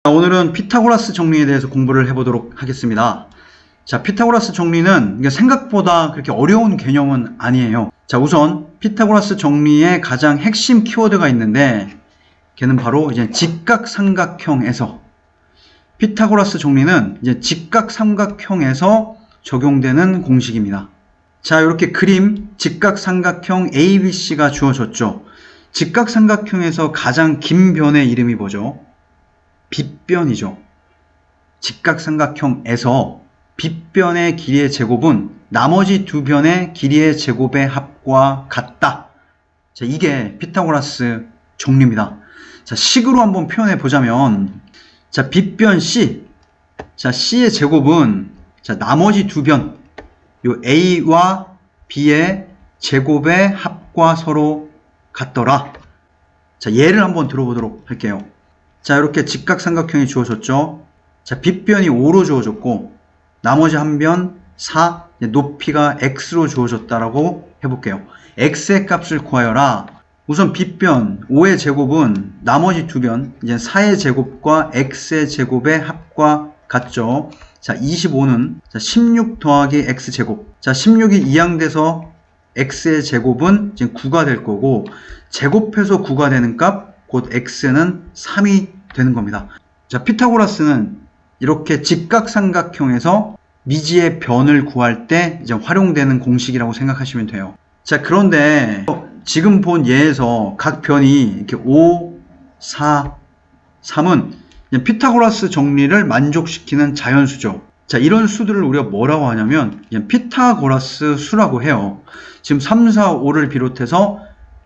오늘은 피타고라스 정리에 대해서 공부를 해보도록 하겠습니다. 자, 피타고라스 정리는 생각보다 그렇게 어려운 개념은 아니에요. 자, 우선 피타고라스 정리의 가장 핵심 키워드가 있는데 걔는 바로 이제 직각삼각형에서, 피타고라스 정리는 이제 직각삼각형에서 적용되는 공식입니다. 자, 이렇게 그림 직각삼각형 ABC가 주어졌죠. 직각삼각형에서 가장 긴 변의 이름이 뭐죠? 빗변이죠. 직각삼각형에서 빗변의 길이의 제곱은 나머지 두 변의 길이의 제곱의 합과 같다. 자, 이게 피타고라스 정리입니다. 자, 식으로 한번 표현해 보자면, 자, 빗변 C. 자, C의 제곱은, 자, 나머지 두 변, 요 A와 B의 제곱의 합과 서로 같더라. 자, 예를 한번 들어보도록 할게요. 자, 이렇게 직각삼각형이 주어졌죠. 자, 빗변이 5로 주어졌고 나머지 한 변 4, 높이가 x로 주어졌다라고 해볼게요. x의 값을 구하여라. 우선 빗변 5의 제곱은 나머지 두 변, 이제 4의 제곱과 x의 제곱의 합과 같죠. 자, 25는 16 더하기 x제곱. 자, 16이 이항돼서 x의 제곱은 지금 9가 될 거고, 제곱해서 9가 되는 값, 곧 x는 3이 되는 겁니다. 자, 피타고라스는 이렇게 직각삼각형에서 미지의 변을 구할 때 이제 활용되는 공식이라고 생각하시면 돼요. 자, 그런데 지금 본 예에서 각 변이 이렇게 5, 4, 3은 피타고라스 정리를 만족시키는 자연수죠. 자, 이런 수들을 우리가 뭐라고 하냐면 피타고라스 수라고 해요. 지금 3, 4, 5를 비롯해서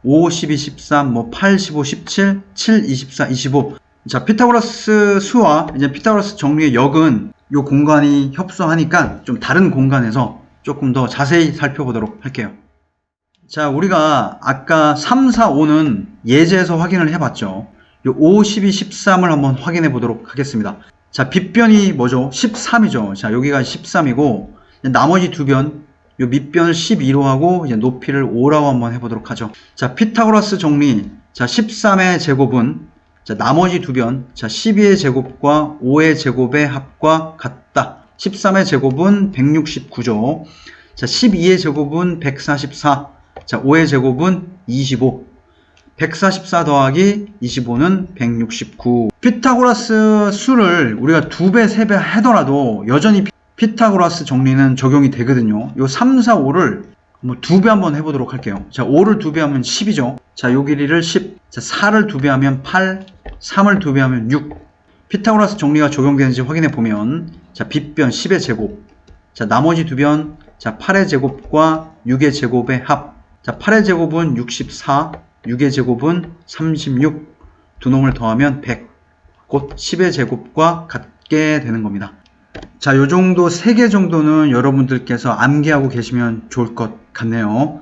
5, 12, 13, 8, 15, 17, 7, 24, 25. 자, 피타고라스 수와 이제 피타고라스 정리의 역은 이 공간이 협소하니까 좀 다른 공간에서 조금 더 자세히 살펴보도록 할게요. 자, 우리가 아까 3, 4, 5는 예제에서 확인을 해봤죠. 이 5, 12, 13을 한번 확인해 보도록 하겠습니다. 자, 빗변이 뭐죠? 13이죠. 자, 여기가 13이고 나머지 두 변, 요 밑변을 12로 하고 이제 높이를 5라고 한번 해보도록 하죠. 자, 피타고라스 정리. 자, 13의 제곱은, 자, 나머지 두 변, 자, 12의 제곱과 5의 제곱의 합과 같다. 13의 제곱은 169죠. 자, 12의 제곱은 144. 자, 5의 제곱은 25. 144 더하기 25는 169. 피타고라스 수를 우리가 2배, 3배 하더라도 여전히 피타고라스 정리는 적용이 되거든요. 요 3, 4, 5를 2배 한번 해보도록 할게요. 자, 5를 2배 하면 10이죠. 자, 요 길이를 10. 자, 4를 2배 하면 8. 3을 2배 하면 6. 피타고라스 정리가 적용되는지 확인해 보면, 자, 빗변 10의 제곱. 자, 나머지 두 변, 자, 8의 제곱과 6의 제곱의 합. 자, 8의 제곱은 64. 6의 제곱은 36. 두 놈을 더하면 100. 곧 10의 제곱과 같게 되는 겁니다. 자, 요 정도 3개 정도는 여러분들께서 암기하고 계시면 좋을 것 같네요.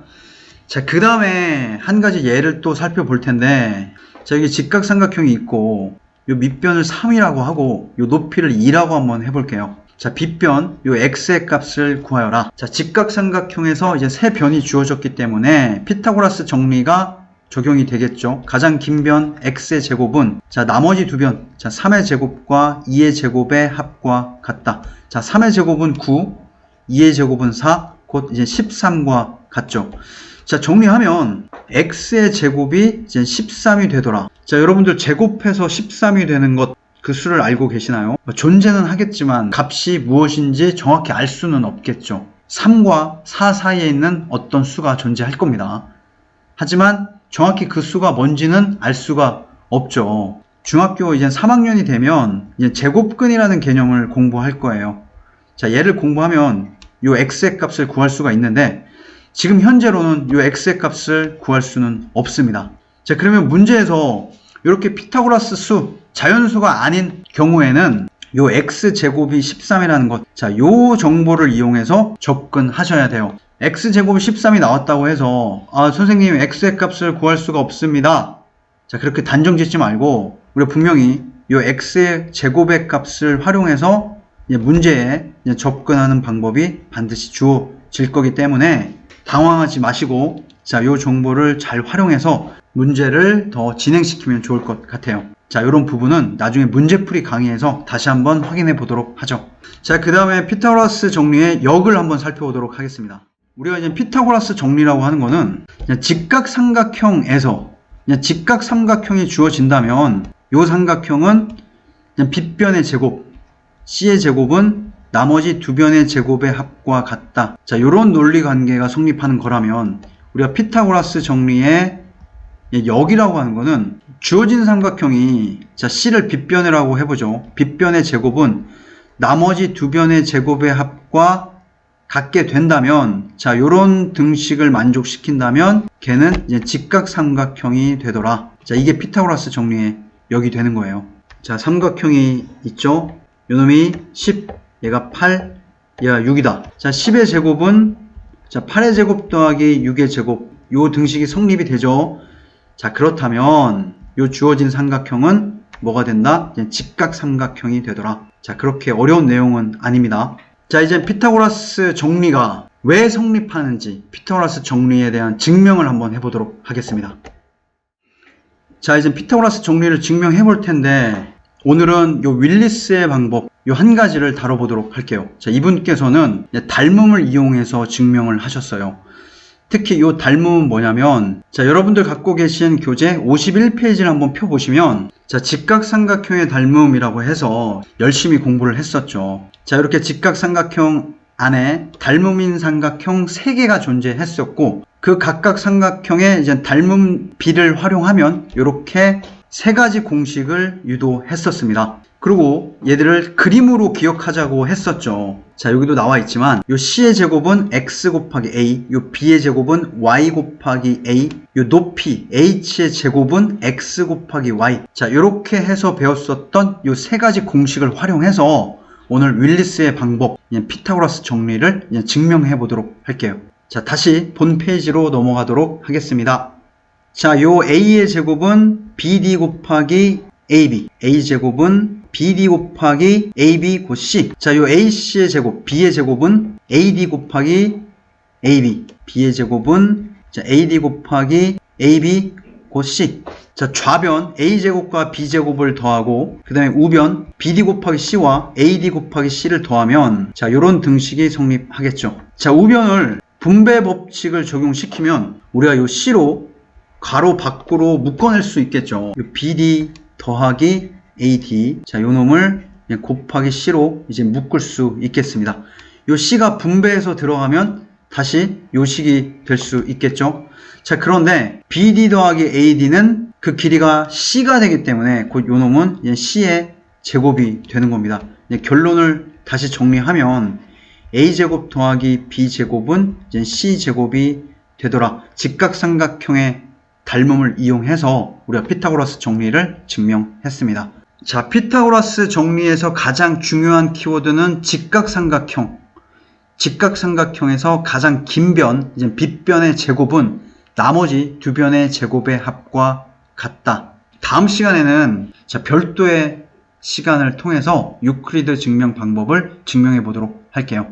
자, 그 다음에 한 가지 예를 또 살펴볼 텐데, 자, 여기 직각삼각형이 있고 요 밑변을 3이라고 하고 요 높이를 2라고 한번 해볼게요. 자, 빗변 요 x의 값을 구하여라. 자, 직각삼각형에서 이제 세 변이 주어졌기 때문에 피타고라스 정리가 적용이 되겠죠. 가장 긴 변 x의 제곱은, 자, 나머지 두 변, 자, 3의 제곱과 2의 제곱의 합과 같다. 자, 3의 제곱은 9, 2의 제곱은 4, 곧 이제 13과 같죠. 자, 정리하면 x의 제곱이 이제 13이 되더라. 자, 여러분들 제곱해서 13이 되는 것, 그 수를 알고 계시나요? 존재는 하겠지만 값이 무엇인지 정확히 알 수는 없겠죠. 3과 4 사이에 있는 어떤 수가 존재할 겁니다. 하지만 정확히 그 수가 뭔지는 알 수가 없죠. 중학교 이제 3학년이 되면 이제 제곱근이라는 개념을 공부할 거예요. 자, 얘를 공부하면 요 x의 값을 구할 수가 있는데 지금 현재로는 요 x의 값을 구할 수는 없습니다. 자, 그러면 문제에서 이렇게 피타고라스 수, 자연수가 아닌 경우에는 요 x제곱이 13이라는 것, 자, 요 정보를 이용해서 접근하셔야 돼요. x제곱이 13이 나왔다고 해서, 아, 선생님 x의 값을 구할 수가 없습니다. 자, 그렇게 단정 짓지 말고 우리가 분명히 요 x의 제곱의 값을 활용해서 문제에 접근하는 방법이 반드시 주어질 거기 때문에 당황하지 마시고 자, 요 정보를 잘 활용해서 문제를 더 진행시키면 좋을 것 같아요. 자, 이런 부분은 나중에 문제풀이 강의에서 다시 한번 확인해 보도록 하죠. 자, 그 다음에 피타고라스 정리의 역을 한번 살펴보도록 하겠습니다. 우리가 이제 피타고라스 정리라고 하는 거는 직각삼각형에서 직각삼각형이 주어진다면 요 삼각형은 빗변의 제곱, C의 제곱은 나머지 두 변의 제곱의 합과 같다. 자, 요런 논리 관계가 성립하는 거라면 우리가 피타고라스 정리의 역이라고 하는 거는 주어진 삼각형이 자, C를 빗변이라고 해보죠. 빗변의 제곱은 나머지 두 변의 제곱의 합과 같게 된다면 자, 요런 등식을 만족시킨다면 걔는 이제 직각삼각형이 되더라. 자, 이게 피타고라스 정리의 역이 되는 거예요. 자, 삼각형이 있죠. 요놈이 10, 얘가 8, 얘가 6이다. 자, 10의 제곱은 자, 8의 제곱 더하기 6의 제곱 요 등식이 성립이 되죠. 자, 그렇다면 요 주어진 삼각형은 뭐가 된다? 직각삼각형이 되더라. 자, 그렇게 어려운 내용은 아닙니다. 자, 이제 피타고라스 정리가 왜 성립하는지 피타고라스 정리에 대한 증명을 한번 해보도록 하겠습니다. 자, 이제 피타고라스 정리를 증명해 볼 텐데 오늘은 요 윌리스의 방법 요 한 가지를 다뤄보도록 할게요. 자, 이분께서는 닮음을 이용해서 증명을 하셨어요. 특히 요 닮음은 뭐냐면 자, 여러분들 갖고 계신 교재 51페이지를 한번 펴보시면 자, 직각삼각형의 닮음이라고 해서 열심히 공부를 했었죠. 자, 이렇게 직각삼각형 안에 닮음인 삼각형 3개가 존재했었고 그 각각 삼각형의 이제 닮음 비를 활용하면 이렇게 3가지 공식을 유도했었습니다. 그리고 얘들을 그림으로 기억하자고 했었죠. 자, 여기도 나와 있지만 요 C의 제곱은 X 곱하기 A, 요 B의 제곱은 Y 곱하기 A, 요 높이 H의 제곱은 X 곱하기 Y. 자, 이렇게 해서 배웠었던 요 3가지 공식을 활용해서 오늘 윌리스의 방법, 피타고라스 정리를 증명해 보도록 할게요. 자, 다시 본 페이지로 넘어가도록 하겠습니다. 자, 요 A의 제곱은 BD 곱하기 AB, A 제곱은 BD 곱하기 AB 곱 C. 자, 요 AC의 제곱, B의 제곱은 AD 곱하기 AB, B의 제곱은 자, AD 곱하기 AB 곱 C. 자, 좌변 A제곱과 B제곱을 더하고 그 다음에 우변 BD 곱하기 C와 AD 곱하기 C를 더하면 자, 요런 등식이 성립하겠죠. 자, 우변을 분배 법칙을 적용시키면 우리가 요 C로 가로 밖으로 묶어낼 수 있겠죠. 요 BD 더하기 AD. 자, 요 놈을 곱하기 C로 이제 묶을 수 있겠습니다. 요 C가 분배해서 들어가면 다시 요 식이 될 수 있겠죠. 자, 그런데 BD 더하기 AD는 그 길이가 C가 되기 때문에 곧 요 놈은 C의 제곱이 되는 겁니다. 결론을 다시 정리하면 A제곱 더하기 B제곱은 C제곱이 되더라. 직각삼각형의 닮음을 이용해서 우리가 피타고라스 정리를 증명했습니다. 자, 피타고라스 정리에서 가장 중요한 키워드는 직각삼각형. 직각삼각형에서 가장 긴 변, 이제 빗변의 제곱은 나머지 두 변의 제곱의 합과 같다. 다음 시간에는 자, 별도의 시간을 통해서 유클리드 증명 방법을 증명해 보도록 할게요.